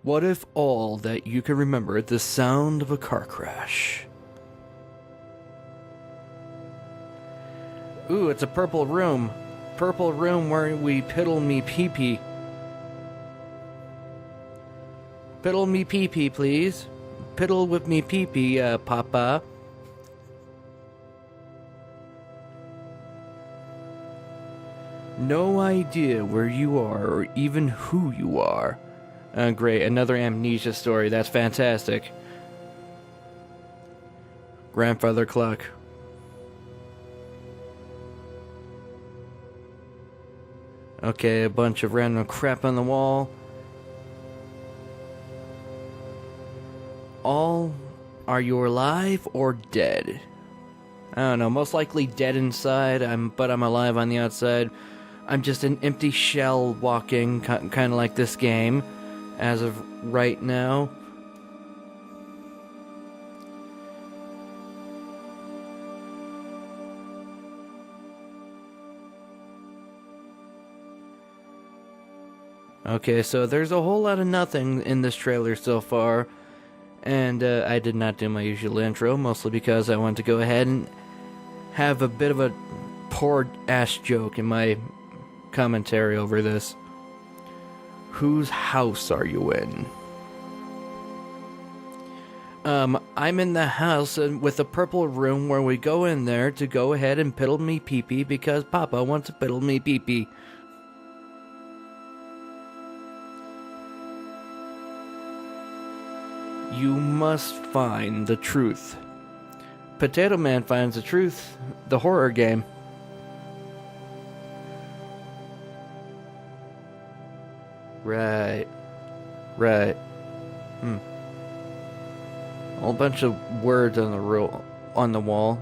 What if all that you can remember is the sound of a car crash? Ooh, it's a purple room. Purple room where we piddle me PeePee. Piddle me PeePee, please. Piddle with me PeePee, Papa. No idea where you are or even who you are. Great, another amnesia story. That's fantastic. Grandfather clock. Okay, a bunch of random crap on the wall. Are you alive or dead? I don't know, most likely dead inside, but I'm alive on the outside. I'm just an empty shell walking, kind of like this game, as of right now. Okay, so there's a whole lot of nothing in this trailer so far. And I did not do my usual intro, mostly because I wanted to go ahead and have a bit of a poor ass joke in my commentary over this. Whose house are you in? I'm in the house with a purple room where we go in there to go ahead and piddle me PeePee because Papa wants to piddle me PeePee. You must find the truth. Potato Man finds the truth. The horror game. Right. A whole bunch of words on the wall.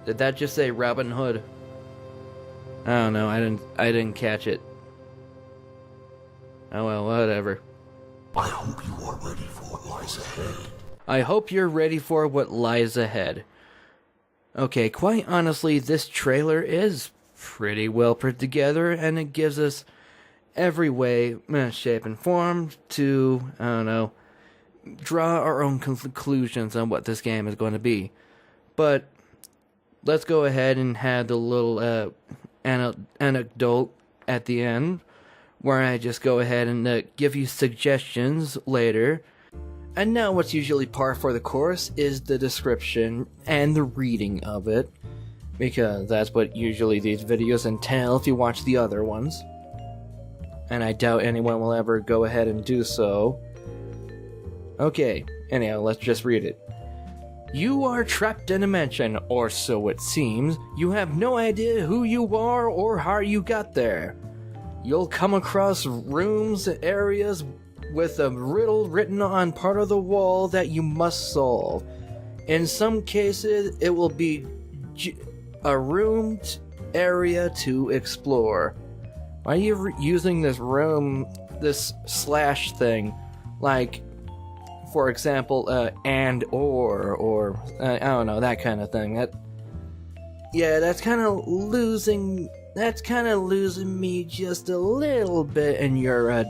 Did that just say Robin Hood? I don't know. I didn't catch it. Oh well, whatever. I hope you are ready for what lies ahead. I hope you're ready for what lies ahead. Okay, quite honestly, this trailer is pretty well put together, and it gives us every way, shape, and form to, I don't know, draw our own conclusions on what this game is going to be. But let's go ahead and have the little anecdote at the end, where I just go ahead and give you suggestions later. And now what's usually par for the course is the description and the reading of it, because that's what usually these videos entail if you watch the other ones. And I doubt anyone will ever go ahead and do so. Okay, anyhow, let's just read it. You are trapped in a mansion, or so it seems. You have no idea who you are or how you got there. You'll come across rooms and areas with a riddle written on part of the wall that you must solve. In some cases, it will be a roomed area to explore. Why are you using this slash thing? Like, for example, and or I don't know, that kind of thing. That's kind of losing me just a little bit in your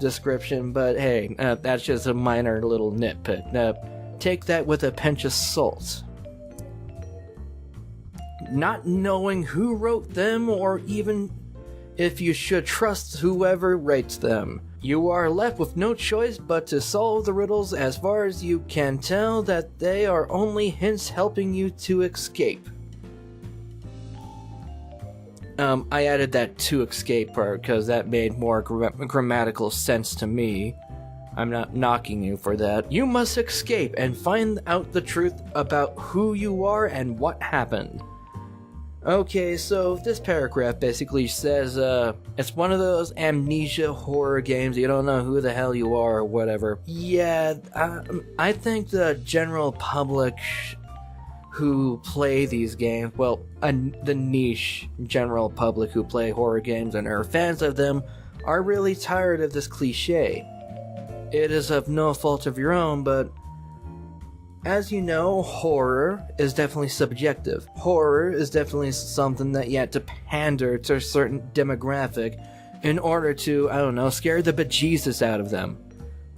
description, but hey, that's just a minor little nitpick. Take that with a pinch of salt. Not knowing who wrote them, or even if you should trust whoever writes them. You are left with no choice but to solve the riddles. As far as you can tell, that they are only hints helping you to escape. I added that to escape part because that made more grammatical sense to me. I'm not knocking you for that. You must escape and find out the truth about who you are and what happened. Okay, so this paragraph basically says, it's one of those amnesia horror games. You don't know who the hell you are or whatever. Yeah, I think the general public who play these games, well, the niche general public who play horror games and are fans of them, are really tired of this cliche. It is of no fault of your own, but as you know, horror is definitely subjective. Horror is definitely something that you have to pander to a certain demographic in order to, I don't know, scare the bejesus out of them.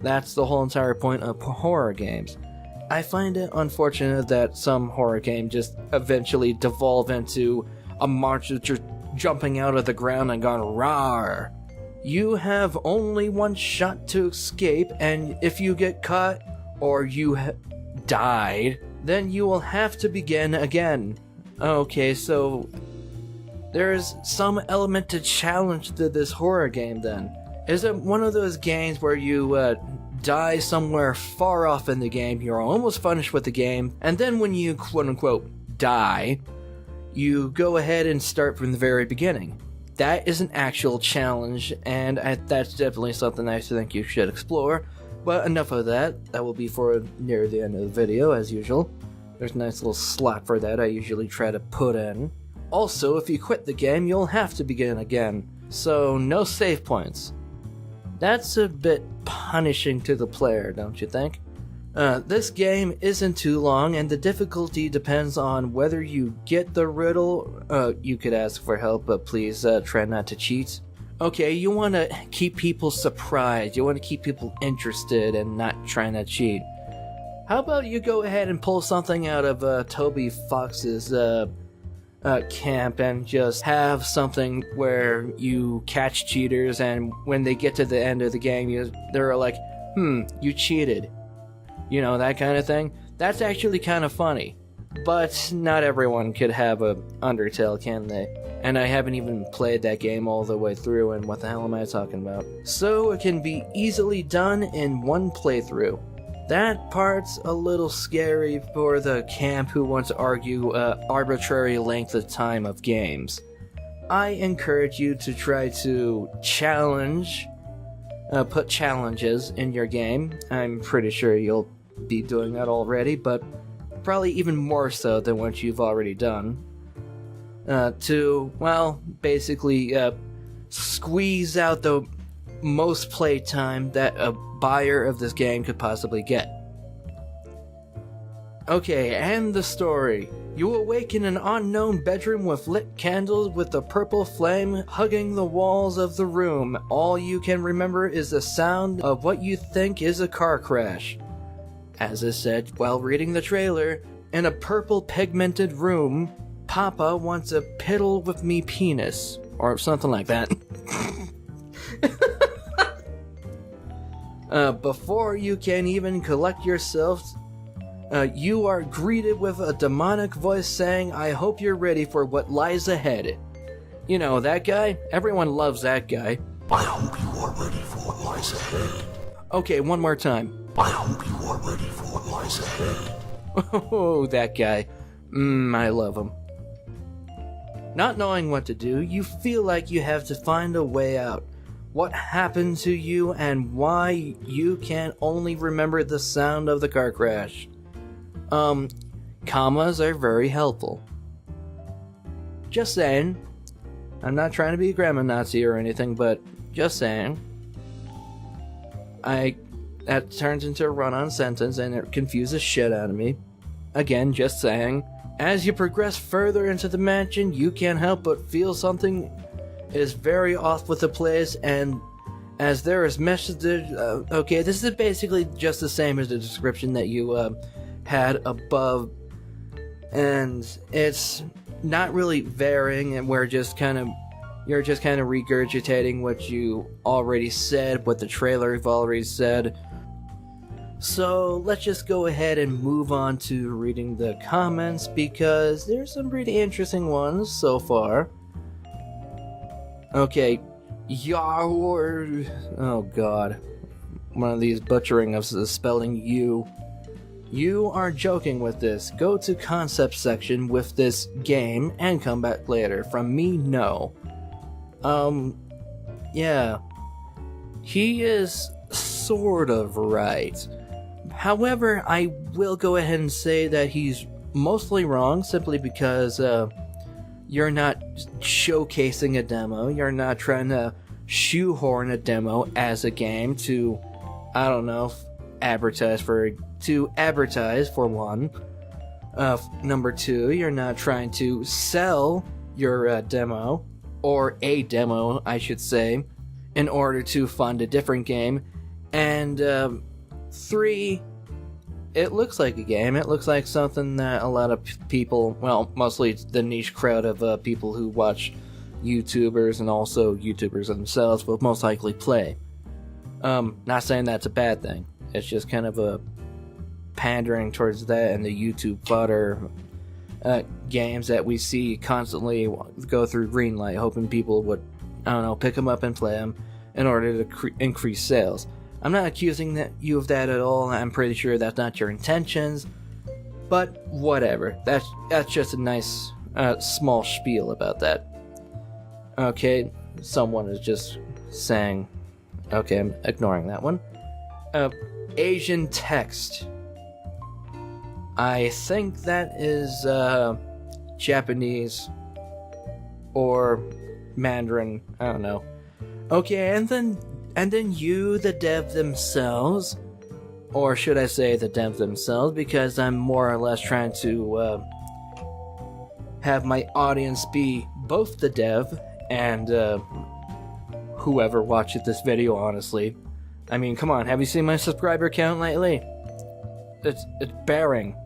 That's the whole entire point of horror games. I find it unfortunate that some horror games just eventually devolve into a monster just jumping out of the ground and going rawr. You have only one shot to escape, and if you get caught or you died, then you will have to begin again. Okay, so there's some element to challenge to this horror game then. Is it one of those games where you die somewhere far off in the game, you're almost finished with the game, and then when you quote-unquote die, you go ahead and start from the very beginning? That is an actual challenge, and that's definitely something I think you should explore. But enough of that. That will be for near the end of the video, as usual. There's a nice little slot for that I usually try to put in. Also, if you quit the game, you'll have to begin again, so no save points. That's a bit punishing to the player, don't you think? This game isn't too long, and the difficulty depends on whether you get the riddle. You could ask for help, but please try not to cheat. Okay, you want to keep people surprised, you want to keep people interested and not trying to cheat. How about you go ahead and pull something out of Toby Fox's camp and just have something where you catch cheaters, and when they get to the end of the game, they're like, you cheated. You know, that kind of thing. That's actually kind of funny. But not everyone could have a Undertale, can they? And I haven't even played that game all the way through, and what the hell am I talking about? So it can be easily done in one playthrough. That part's a little scary for the camp who want to argue arbitrary length of time of games. I encourage you to try to put challenges in your game. I'm pretty sure you'll be doing that already, but probably even more so than what you've already done. To, well, basically squeeze out the most playtime that a buyer of this game could possibly get. Okay, and the story. You awake in an unknown bedroom with lit candles with a purple flame hugging the walls of the room. All you can remember is the sound of what you think is a car crash. As I said while reading the trailer, in a purple pigmented room, Papa wants a piddle with me penis. Or something like that. Before you can even collect yourself, you are greeted with a demonic voice saying, I hope you're ready for what lies ahead. You know, that guy? Everyone loves that guy. I hope you are ready for what lies ahead. Okay, one more time. I hope you are ready for what lies ahead. Oh, that guy. I love him. Not knowing what to do, you feel like you have to find a way out. What happened to you and why you can only remember the sound of the car crash. Commas are very helpful. Just saying. I'm not trying to be a grammar Nazi or anything, but just saying. That turns into a run-on sentence and it confuses shit out of me. Again, just saying. As you progress further into the mansion, you can't help but feel something is very off with the place, and as there is messages... okay, this is basically just the same as the description that you had above, and it's not really varying, and you're just kind of regurgitating what you already said, what the trailer have already said. So let's just go ahead and move on to reading the comments, because there's some pretty interesting ones so far. Okay, oh god, one of these butchering of the spelling you. You are joking with this. Go to concept section with this game and come back later. From me, no. Yeah. He is sort of right. However, I will go ahead and say that he's mostly wrong, simply because you're not showcasing a demo. You're not trying to shoehorn a demo as a game to, I don't know, advertise for one. Number two, you're not trying to sell your demo, or a demo, I should say, in order to fund a different game. And 3, it looks like a game. It looks like something that a lot of people, well, mostly the niche crowd of people who watch YouTubers and also YouTubers themselves will most likely play. Not saying that's a bad thing. It's just kind of a pandering towards that and the YouTube fodder games that we see constantly go through Greenlight, hoping people would, I don't know, pick them up and play them in order to increase sales. I'm not accusing you of that at all. I'm pretty sure that's not your intentions, but whatever. That's just a nice small spiel about that. Okay, someone is just saying, okay, I'm ignoring that one. Asian text. I think that is Japanese or Mandarin. I don't know. Okay, and then you, the dev themselves, or should I say the dev themselves, because I'm more or less trying to have my audience be both the dev and whoever watches this video, honestly. I mean, come on, have you seen my subscriber count lately? It's bearing.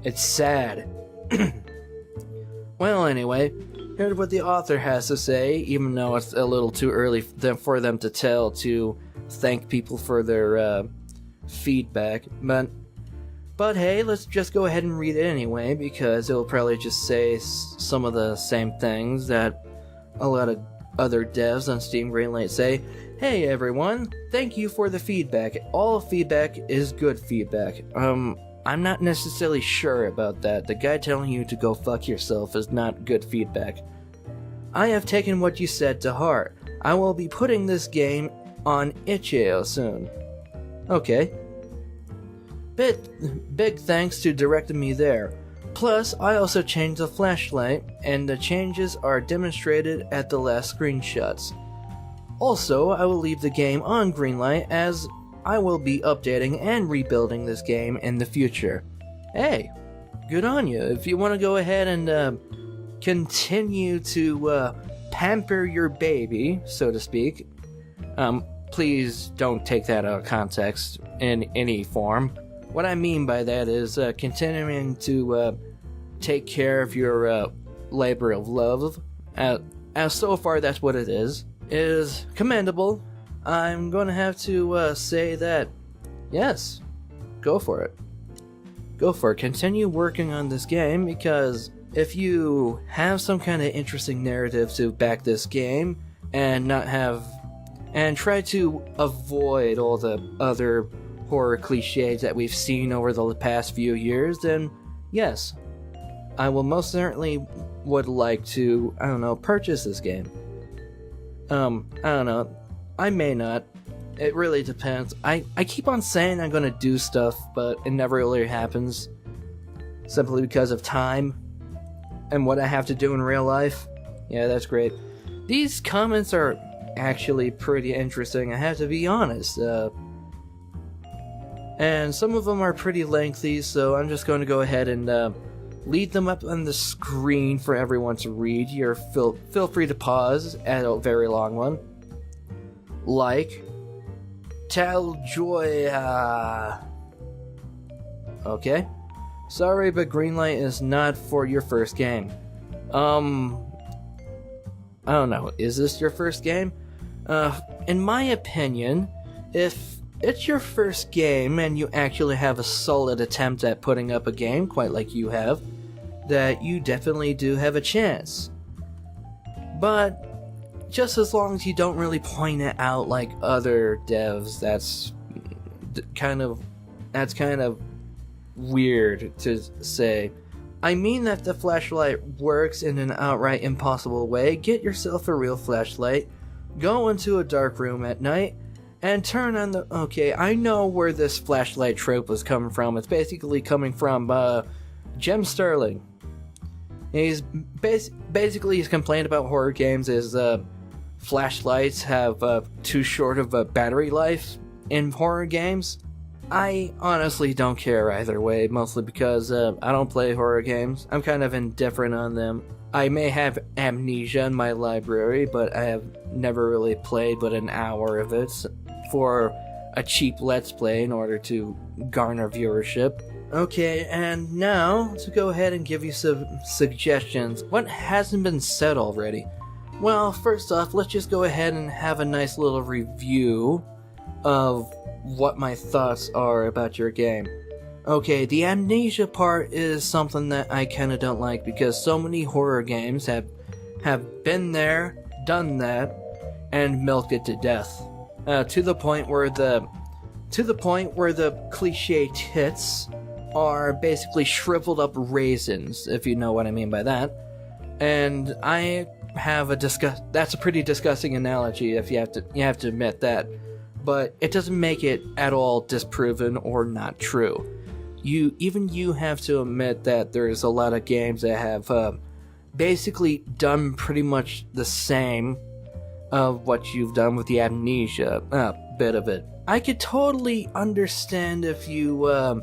It's sad. Well, anyway, here's what the author has to say, even though it's a little too early for them to thank people for their feedback. But hey, let's just go ahead and read it anyway, because it'll probably just say some of the same things that a lot of other devs on Steam Greenlight say. Hey everyone, thank you for the feedback. All feedback is good feedback. I'm not necessarily sure about that. The guy telling you to go fuck yourself is not good feedback. I have taken what you said to heart. I will be putting this game on itch.io soon. Okay. Big thanks to directing me there. Plus, I also changed the flashlight, and the changes are demonstrated at the last screenshots. Also, I will leave the game on Greenlight as I will be updating and rebuilding this game in the future. Hey, good on you. If you want to go ahead and continue to pamper your baby, so to speak, please don't take that out of context in any form. What I mean by that is continuing to take care of your labor of love, as so far that's what it is commendable. I'm going to have to say that, yes, go for it. Go for it. Continue working on this game, because if you have some kind of interesting narrative to back this game and try to avoid all the other horror cliches that we've seen over the past few years, then yes, I will most certainly would like to, I don't know, purchase this game. I don't know. I may not. It really depends. I keep on saying I'm gonna do stuff, but it never really happens. Simply because of time and what I have to do in real life. Yeah, that's great. These comments are actually pretty interesting, I have to be honest. And some of them are pretty lengthy, so I'm just going to go ahead and lead them up on the screen for everyone to read. Feel free to pause at a very long one. Like, tell joy. Okay. Sorry, but Greenlight is not for your first game. I don't know. Is this your first game? In my opinion, if it's your first game and you actually have a solid attempt at putting up a game, quite like you have, that you definitely do have a chance. But just as long as you don't really point it out like other devs, that's kind of weird to say. I mean that the flashlight works in an outright impossible way. Get yourself a real flashlight, go into a dark room at night, and turn on the... Okay, I know where this flashlight trope was coming from. It's basically coming from Jem Sterling. He's basically his complaint about horror games is flashlights have too short of a battery life in horror games. I honestly don't care either way, mostly because I don't play horror games. I'm kind of indifferent on them. I may have Amnesia in my library, but I have never really played but an hour of it for a cheap Let's Play in order to garner viewership. Okay, and now to go ahead and give you some suggestions. What hasn't been said already? Well, first off, let's just go ahead and have a nice little review of what my thoughts are about your game. Okay, the amnesia part is something that I kinda don't like because so many horror games have been there, done that, and milked it to death. To the point where the cliche tits are basically shriveled up raisins, if you know what I mean by that. And I have that's a pretty disgusting analogy if you have to admit that. But it doesn't make it at all disproven or not true. You have to admit that there's a lot of games that have basically done pretty much the same of what you've done with the amnesia bit of it. I could totally understand if you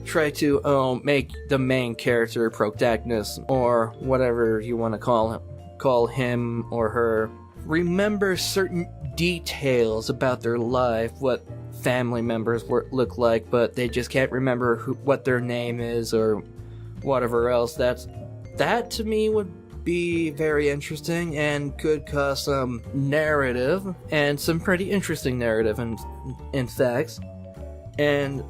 try to make the main character protagonist or whatever you want to call him or her remember certain details about their life, what family members look like, but they just can't remember what their name is or whatever else. That to me would be very interesting and could cause some narrative and some pretty interesting narrative in fact, and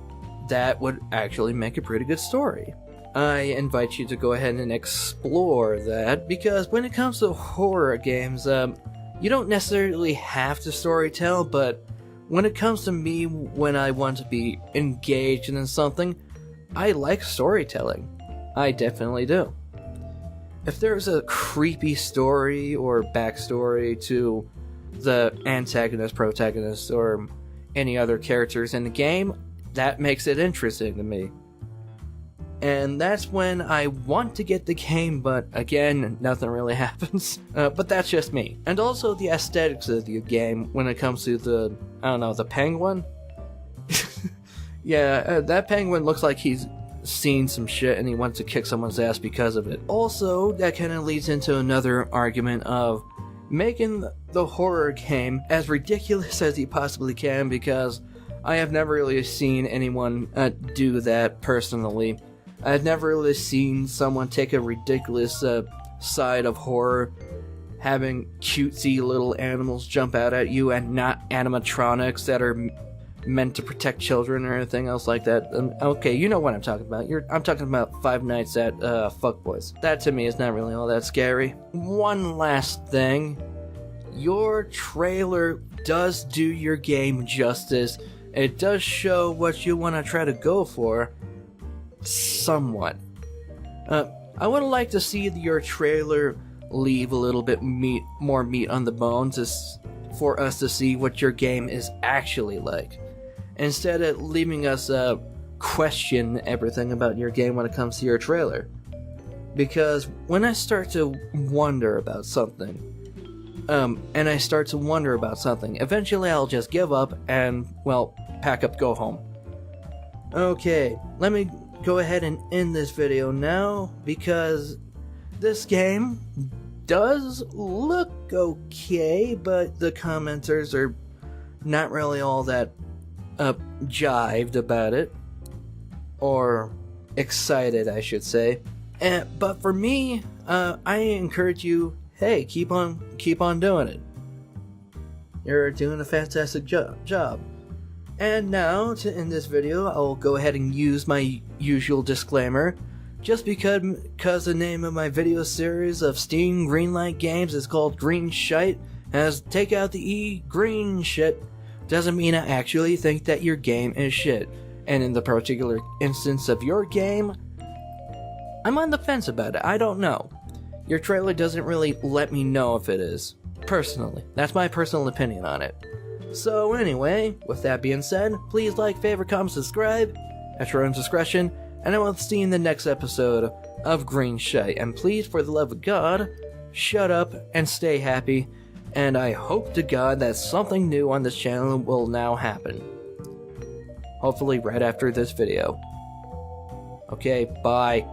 that would actually make a pretty good story. I invite you to go ahead and explore that, because when it comes to horror games, you don't necessarily have to storytell, but when it comes to me, when I want to be engaged in something, I like storytelling. I definitely do. If there's a creepy story or backstory to the antagonist, protagonist, or any other characters in the game, that makes it interesting to me. And that's when I want to get the game, but again, nothing really happens. But that's just me. And also the aesthetics of the game when it comes to the penguin. Yeah, that penguin looks like he's seen some shit and he wants to kick someone's ass because of it. Also, that kind of leads into another argument of making the horror game as ridiculous as you possibly can, because I have never really seen anyone do that personally. I've never really seen someone take a ridiculous side of horror, having cutesy little animals jump out at you and not animatronics that are meant to protect children or anything else like that. Okay, you know what I'm talking about. I'm talking about Five Nights at Fuckboys. That to me is not really all that scary. One last thing. Your trailer does do your game justice. It does show what you want to try to go for. Somewhat. I would like to see your trailer leave a little bit more meat on the bones for us to see what your game is actually like, instead of leaving us question everything about your game when it comes to your trailer. Because when I start to wonder about something, eventually I'll just give up and, well, pack up, go home. Okay, let me go ahead and end this video now, because this game does look okay, but the commenters are not really all that jived about it, or excited, I should say. But for me, I encourage you, hey, keep on doing it. You're doing a fantastic job. And now, to end this video, I'll go ahead and use my usual disclaimer. Just because the name of my video series of Steam Greenlight games is called Greenshite, as take out the E, green shit, doesn't mean I actually think that your game is shit. And in the particular instance of your game, I'm on the fence about it. I don't know. Your trailer doesn't really let me know if it is. Personally. That's my personal opinion on it. So anyway, with that being said, please like, favorite, comment, subscribe at your own discretion, and I will see you in the next episode of Greenshite. And please, for the love of God, shut up and stay happy, and I hope to God that something new on this channel will now happen. Hopefully right after this video. Okay, bye.